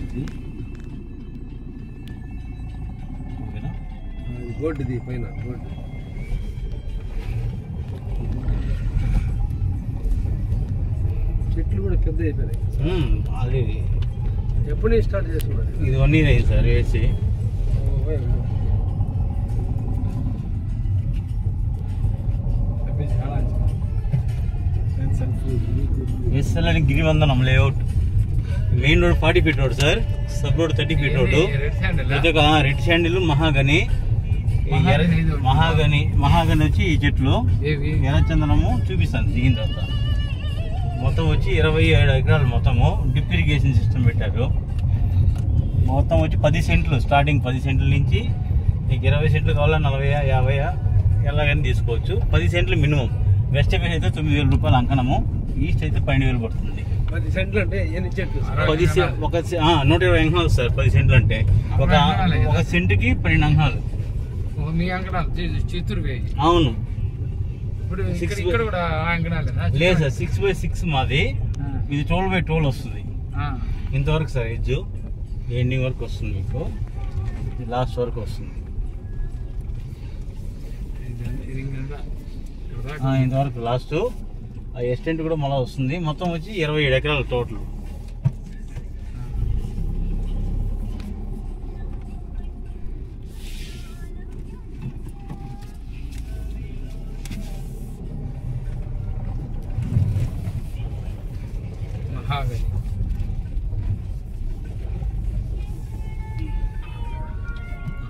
ఇది ఓకేనా. బోర్డు ఇది పైన బోర్డు చెట్లు కూడా పెద్ద అయిపోయినాయి. అది ఎప్పుడు నేను స్టార్ట్ చేస్తున్నాడు ఇది 1 year అయింది సార్ వేసి. వేసాలని Girivandanam layout main road 40 feet road sir, sub road 30 feet road. Red sandal mahogany mahogany వచ్చి ఈ చెట్లు ఎర్రచందనము చూపిస్తాను దిగిన తర్వాత. మొత్తం వచ్చి 27 ఎకరాలు మొత్తము డ్రిప్ ఇరిగేషన్ సిస్టమ్ పెట్టారు. మొత్తం వచ్చి 10 సెంట్లు స్టార్టింగ్ 10 సెంట్ల నుంచి మీకు 20 సెంట్లు కావాలా 40 50 ఎలాగైనా తీసుకోవచ్చు. 10 సెంట్లు మినిమం. వెస్ట్ ఫేస్ అయితే 9,000 రూపాయలు అంకణము, ఈస్ట్ అయితే 12,000 పడుతుంది. 10 సెంట్లు అంటే ఎన్ని చెట్లు? 120 అంకణాలు సార్. 10 సెంట్లు అంటే ఒక సెంటుకి 12 అంకణాలు. అవును లేదు సార్, 6x6 మాది. ఇది 12x12 వస్తుంది ఇంతవరకు సార్. ఎడ్జ్ ఎండింగ్ వరకు వస్తుంది మీకు, లాస్ట్ వరకు వస్తుంది ఇంతవరకు లాస్ట్. ఆ ఎస్టెంట్ కూడా మళ్ళీ వస్తుంది. మొత్తం వచ్చి 27 ఎకరాలు టోటల్.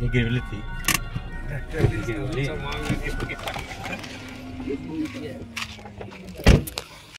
దగ్గర వెళ్ళి